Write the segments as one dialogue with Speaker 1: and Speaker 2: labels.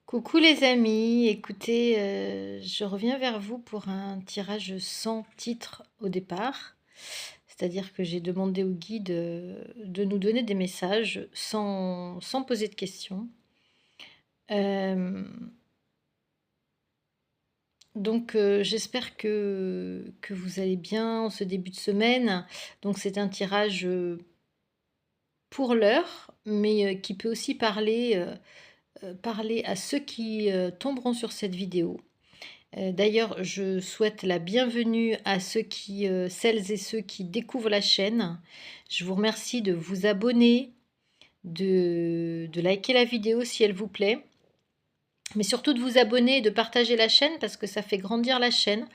Speaker 1: Coucou les amis, écoutez, je reviens vers vous pour un tirage sans titre au départ. C'est-à-dire que j'ai demandé au guide de nous donner des messages sans poser de questions. Euh, J'espère que vous allez bien en ce début de semaine. Donc c'est un tirage pour l'heure, mais qui peut aussi parler à ceux qui tomberont sur cette vidéo. D'ailleurs, je souhaite la bienvenue à celles et ceux qui découvrent la chaîne. Je vous remercie de vous abonner, de liker la vidéo si elle vous plaît, mais surtout de vous abonner et de partager la chaîne parce que ça fait grandir la chaîne.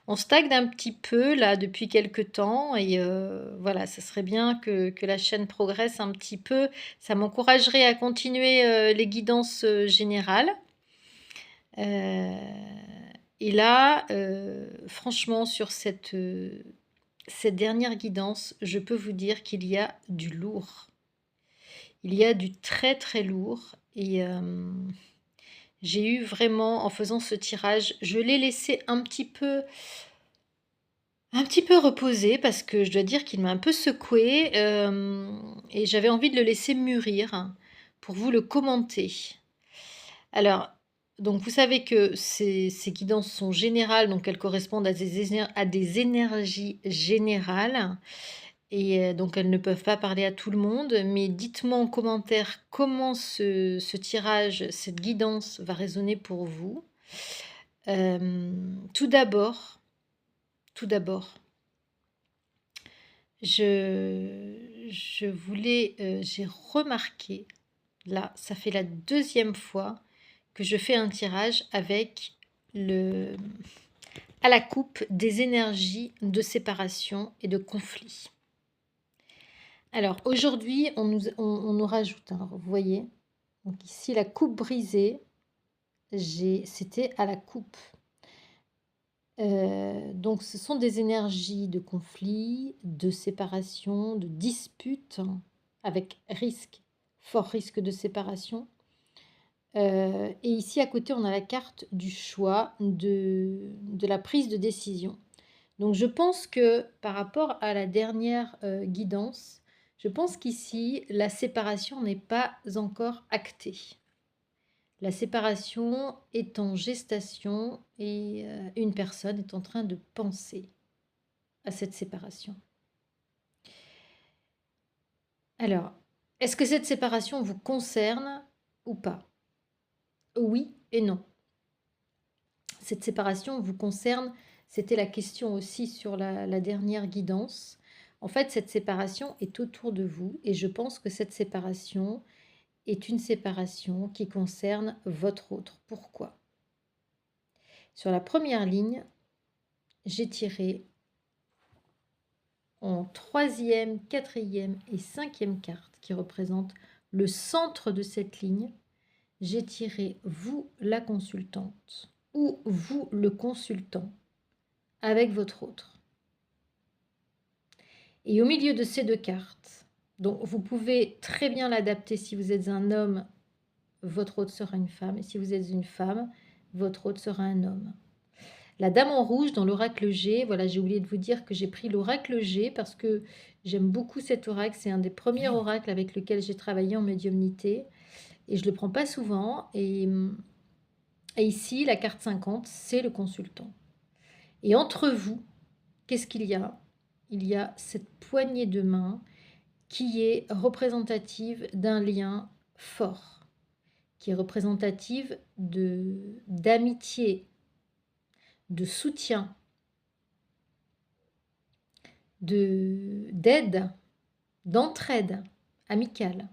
Speaker 1: On stagne un petit peu là depuis quelques temps et voilà, ça serait bien que la chaîne progresse un petit peu. Ça m'encouragerait à continuer les guidances générales. Euh, et là, franchement, sur cette dernière guidance, je peux vous dire qu'il y a du lourd. Il y a du très très lourd. Et j'ai eu vraiment, en faisant ce tirage, je l'ai laissé un petit peu reposer parce que je dois dire qu'il m'a un peu secoué et j'avais envie de le laisser mûrir pour vous le commenter. Alors, donc vous savez que ces guidances sont générales, donc elles correspondent à des énergies générales, et donc elles ne peuvent pas parler à tout le monde, mais dites-moi en commentaire comment ce tirage, cette guidance va résonner pour vous. Tout d'abord, tout d'abord, j'ai remarqué, là, ça fait la deuxième fois que je fais un tirage avec à la coupe des énergies de séparation et de conflit. Alors aujourd'hui, on nous rajoute, hein, vous voyez, donc ici la coupe brisée, c'était à la coupe. Donc ce sont des énergies de conflit, de séparation, de dispute, hein, avec risque, fort risque de séparation. Et ici à côté, on a la carte du choix, de la prise de décision. Donc je pense que par rapport à la dernière guidance, je pense qu'ici, la séparation n'est pas encore actée. La séparation est en gestation et une personne est en train de penser à cette séparation. Alors, est-ce que cette séparation vous concerne ou pas? Oui et non. Cette séparation vous concerne, c'était la question aussi sur la dernière guidance. En fait, cette séparation est autour de vous et je pense que cette séparation est une séparation qui concerne votre autre. Pourquoi? Sur la première ligne, j'ai tiré en troisième, quatrième et cinquième carte qui représentent le centre de cette ligne. J'ai tiré vous la consultante ou vous le consultant avec votre autre. Et au milieu de ces deux cartes, donc vous pouvez très bien l'adapter si vous êtes un homme, votre autre sera une femme, et si vous êtes une femme, votre autre sera un homme. La dame en rouge dans l'oracle G, voilà, j'ai oublié de vous dire que j'ai pris l'oracle G parce que j'aime beaucoup cet oracle, c'est un des premiers oracles avec lequel j'ai travaillé en médiumnité et je ne le prends pas souvent. Et ici, la carte 50, c'est le consultant. Et entre vous, qu'est-ce qu'il y a? Il y a cette poignée de main qui est représentative d'un lien fort, qui est représentative d'amitié, de soutien, d'aide, d'entraide amicale.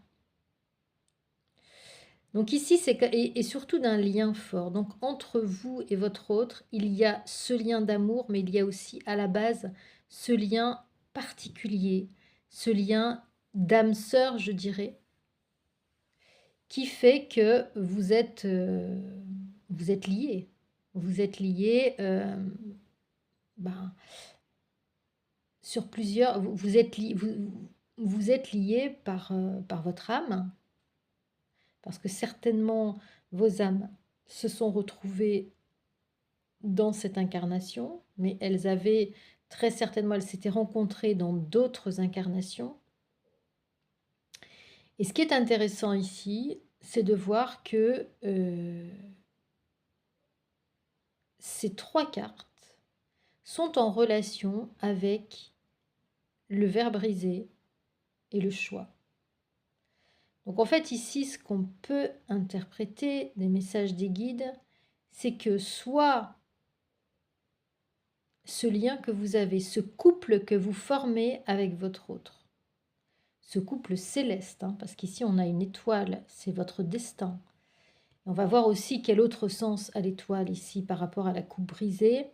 Speaker 1: Donc ici, et surtout d'un lien fort. Donc entre vous et votre autre, il y a ce lien d'amour, mais il y a aussi à la base ce lien particulier, ce lien d'âme sœur, je dirais, qui fait que vous êtes liés. Vous êtes liés sur plusieurs... Vous êtes liés par votre âme, parce que certainement vos âmes se sont retrouvées dans cette incarnation, mais elles avaient très certainement, elles s'étaient rencontrées dans d'autres incarnations. Et ce qui est intéressant ici, c'est de voir que ces 3 cartes sont en relation avec le ver brisé et le choix. Donc en fait ici, ce qu'on peut interpréter des messages des guides, c'est que soit ce lien que vous avez, ce couple que vous formez avec votre autre, ce couple céleste, hein, parce qu'ici on a une étoile, c'est votre destin. Et on va voir aussi quel autre sens a l'étoile ici par rapport à la coupe brisée.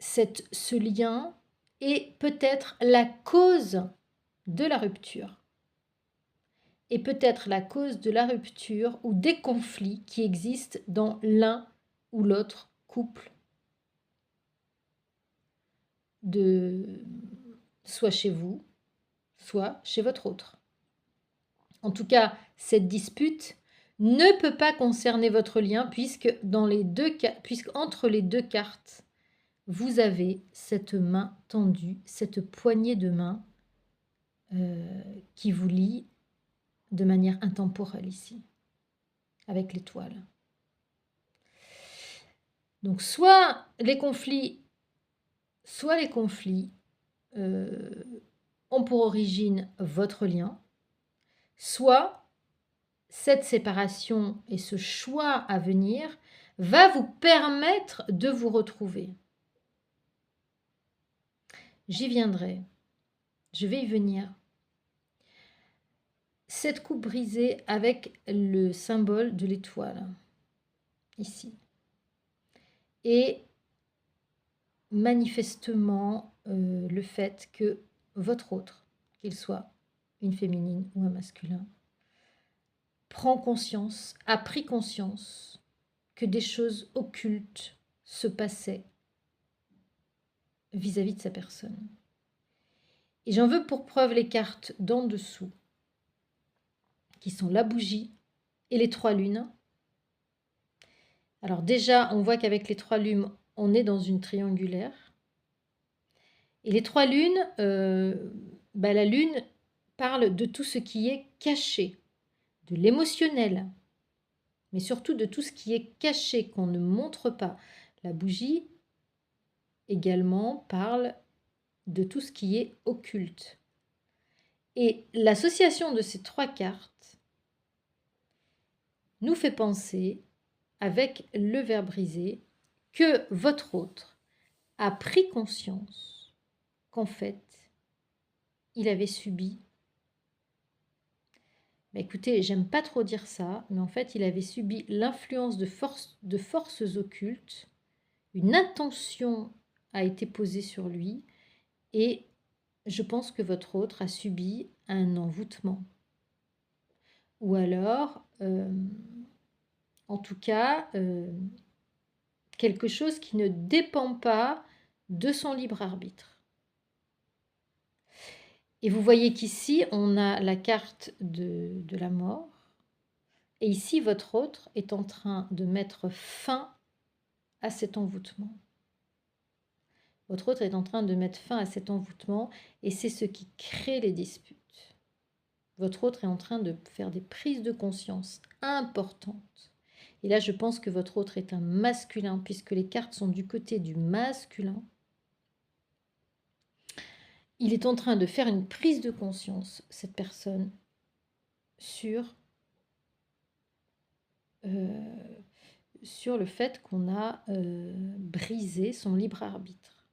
Speaker 1: Ce lien est peut-être la cause de la rupture. Et peut-être la cause de la rupture ou des conflits qui existent dans l'un ou l'autre couple, soit chez vous, soit chez votre autre. En tout cas, cette dispute ne peut pas concerner votre lien puisque entre les deux cartes, vous avez cette main tendue, cette poignée de main qui vous lie de manière intemporelle ici, avec l'étoile. Donc soit les conflits ont pour origine votre lien, soit cette séparation et ce choix à venir va vous permettre de vous retrouver. J'y viendrai, je vais y venir. Cette coupe brisée avec le symbole de l'étoile, ici. Et manifestement le fait que votre autre, qu'il soit une féminine ou un masculin, prend conscience, a pris conscience que des choses occultes se passaient vis-à-vis de sa personne. Et j'en veux pour preuve les cartes d'en dessous, qui sont la bougie et les 3 lunes. Alors déjà, on voit qu'avec les 3 lunes, on est dans une triangulaire. Et les 3 lunes, la lune parle de tout ce qui est caché, de l'émotionnel, mais surtout de tout ce qui est caché, qu'on ne montre pas. La bougie également parle de tout ce qui est occulte. Et l'association de ces 3 cartes nous fait penser, avec le ver brisé, que votre autre a pris conscience qu'en fait, il avait subi. Écoutez, j'aime pas trop dire ça, mais en fait, il avait subi l'influence de forces occultes. Une intention a été posée sur lui et je pense que votre autre a subi un envoûtement. Ou alors, en tout cas, quelque chose qui ne dépend pas de son libre arbitre. Et vous voyez qu'ici, on a la carte de la mort. Et ici, votre autre est en train de mettre fin à cet envoûtement. Votre autre est en train de mettre fin à cet envoûtement et c'est ce qui crée les disputes. Votre autre est en train de faire des prises de conscience importantes. Et là, je pense que votre autre est un masculin puisque les cartes sont du côté du masculin. Il est en train de faire une prise de conscience, cette personne, sur le fait qu'on a brisé son libre arbitre.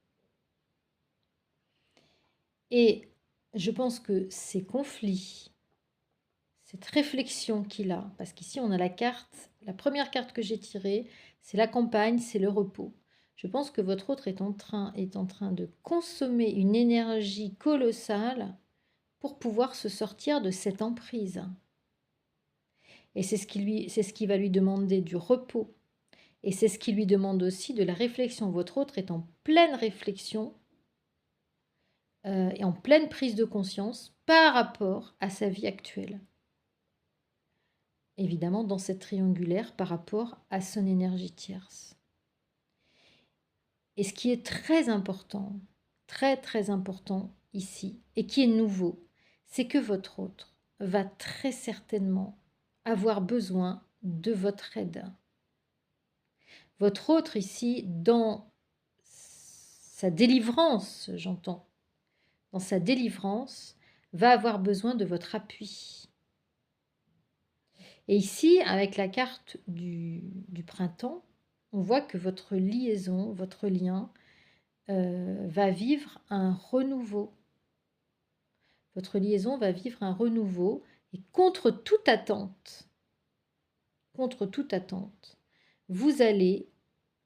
Speaker 1: Et je pense que ces conflits, cette réflexion qu'il a, parce qu'ici on a la première carte que j'ai tirée, c'est la campagne, c'est le repos. Je pense que votre autre est en train de consommer une énergie colossale pour pouvoir se sortir de cette emprise. Et c'est ce qui va lui demander du repos. Et c'est ce qui lui demande aussi de la réflexion. Votre autre est en pleine réflexion et en pleine prise de conscience par rapport à sa vie actuelle. Évidemment, dans cette triangulaire, par rapport à son énergie tierce. Et ce qui est très important, très très important ici, et qui est nouveau, c'est que votre autre va très certainement avoir besoin de votre aide. Votre autre ici, dans sa délivrance, j'entends, dans sa délivrance, va avoir besoin de votre appui. Et ici, avec la carte du printemps, on voit que votre liaison, votre lien, va vivre un renouveau. Votre liaison va vivre un renouveau et contre toute attente, vous allez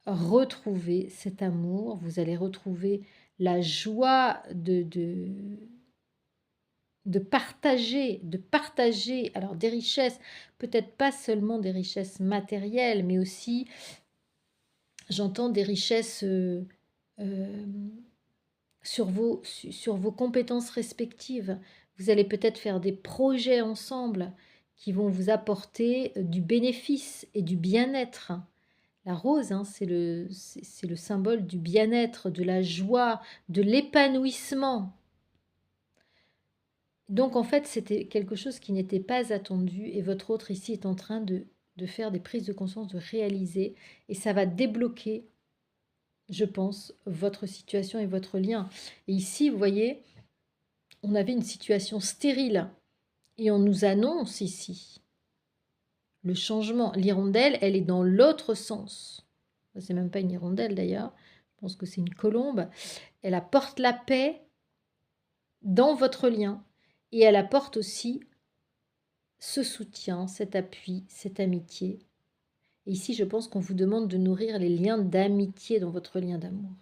Speaker 1: retrouver cet amour, vous allez retrouver la joie de partager, alors des richesses, peut-être pas seulement des richesses matérielles, mais aussi, j'entends des richesses sur vos compétences respectives. Vous allez peut-être faire des projets ensemble qui vont vous apporter du bénéfice et du bien-être. La rose, hein, c'est le symbole du bien-être, de la joie, de l'épanouissement. Donc en fait, c'était quelque chose qui n'était pas attendu et votre autre ici est en train de faire des prises de conscience, de réaliser et ça va débloquer, je pense, votre situation et votre lien. Et ici, vous voyez, on avait une situation stérile et on nous annonce ici le changement. L'hirondelle, elle est dans l'autre sens. C'est même pas une hirondelle d'ailleurs, je pense que c'est une colombe. Elle apporte la paix dans votre lien et elle apporte aussi ce soutien, cet appui, cette amitié. Et ici, je pense qu'on vous demande de nourrir les liens d'amitié dans votre lien d'amour.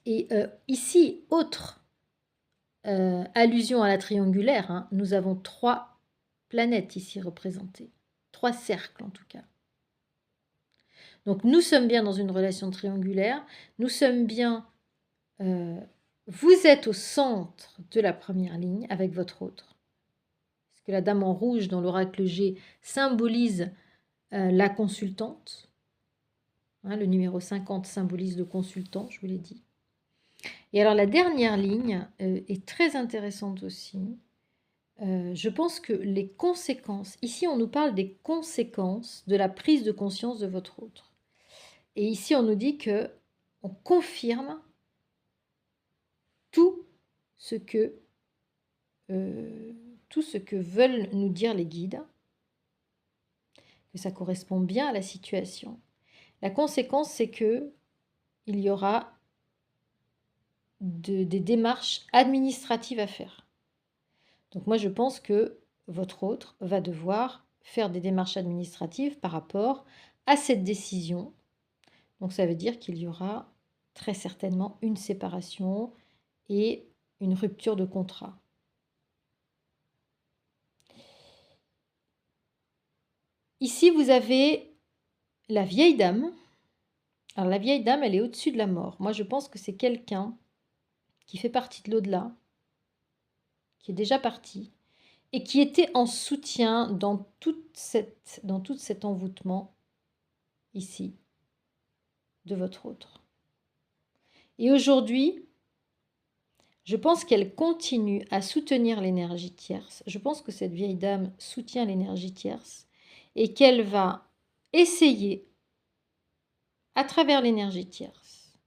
Speaker 1: Et ici, autre allusion à la triangulaire, hein, nous avons 3 planètes ici représentées, 3 cercles en tout cas. Donc nous sommes bien dans une relation triangulaire, nous sommes bien, vous êtes au centre de la première ligne avec votre autre. Parce que la dame en rouge dans l'oracle G symbolise la consultante. Hein, le numéro 50 symbolise le consultant, je vous l'ai dit. Et alors la dernière ligne est très intéressante aussi. Je pense que les conséquences, ici on nous parle des conséquences de la prise de conscience de votre autre. Et ici on nous dit que on confirme tout ce que veulent nous dire les guides, que ça correspond bien à la situation. La conséquence, c'est que il y aura des démarches administratives à faire. Donc moi, je pense que votre autre va devoir faire des démarches administratives par rapport à cette décision. Donc ça veut dire qu'il y aura très certainement une séparation et une rupture de contrat. Ici, vous avez la vieille dame. Alors la vieille dame, elle est au-dessus de la mort. Moi, je pense que c'est quelqu'un qui fait partie de l'au-delà, qui est déjà parti, et qui était en soutien dans tout cet envoûtement ici de votre autre. Et aujourd'hui, je pense qu'elle continue à soutenir l'énergie tierce. Je pense que cette vieille dame soutient l'énergie tierce et qu'elle va essayer, à travers l'énergie tierce,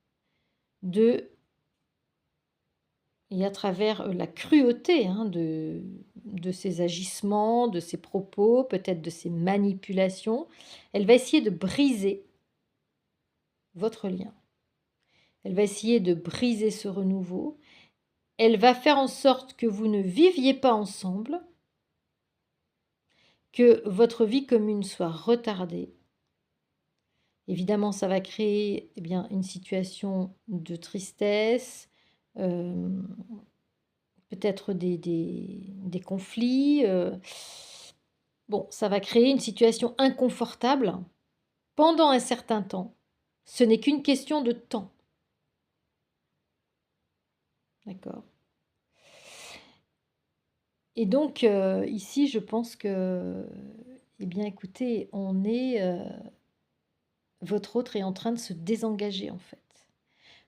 Speaker 1: et à travers la cruauté hein, de ses agissements, de ses propos, peut-être de ses manipulations, elle va essayer de briser votre lien. Elle va essayer de briser ce renouveau. Elle va faire en sorte que vous ne viviez pas ensemble, que votre vie commune soit retardée. Évidemment, ça va créer eh bien, une situation de tristesse, peut-être des conflits. Bon, ça va créer une situation inconfortable pendant un certain temps. Ce n'est qu'une question de temps. D'accord. Et donc, ici, je pense que, eh bien, écoutez, votre autre est en train de se désengager, en fait.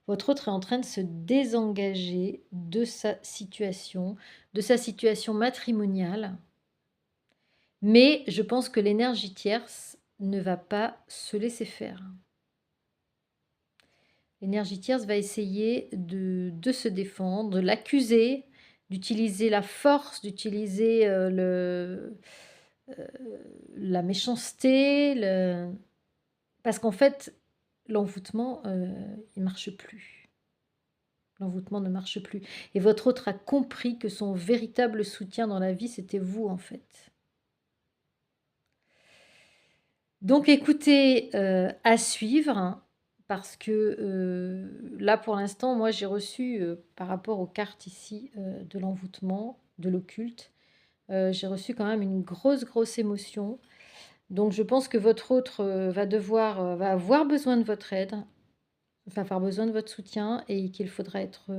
Speaker 1: Votre autre est en train de se désengager de sa situation matrimoniale, mais je pense que l'énergie tierce ne va pas se laisser faire. L'énergie tierce va essayer de se défendre, de l'accuser, d'utiliser la force, d'utiliser, heu, la méchanceté, parce qu'en fait, l'envoûtement, il marche plus. L'envoûtement ne marche plus et votre autre a compris que son véritable soutien dans la vie, c'était vous, en fait. Donc écoutez, à suivre, hein, parce que, là, pour l'instant, moi, j'ai reçu, par rapport aux cartes ici, de l'envoûtement, de l'occulte, j'ai reçu quand même une grosse, grosse émotion. Donc je pense que votre autre, va avoir besoin de votre aide, va avoir besoin de votre soutien et il faudra être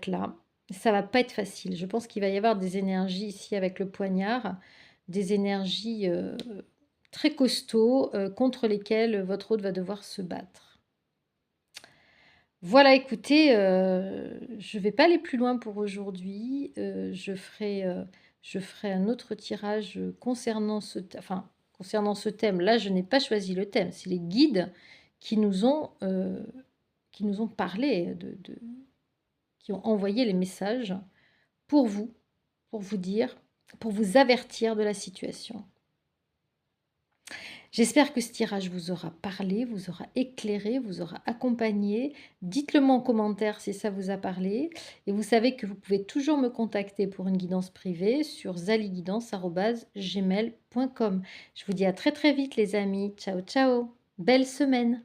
Speaker 1: là. Ça va pas être facile. Je pense qu'il va y avoir des énergies ici avec le poignard, des énergies, très costauds, contre lesquelles votre hôte va devoir se battre. Voilà, écoutez, je vais pas aller plus loin pour aujourd'hui. Je ferai un autre tirage, concernant ce thème. Là, je n'ai pas choisi le thème, c'est les guides qui qui nous ont parlé qui ont envoyé les messages pour vous, pour vous dire, pour vous avertir de la situation. J'espère que ce tirage vous aura parlé, vous aura éclairé, vous aura accompagné. Dites-le moi en commentaire si ça vous a parlé. Et vous savez que vous pouvez toujours me contacter pour une guidance privée sur zaliguidance@gmail.com. Je vous dis à très très vite les amis. Ciao ciao. Belle semaine.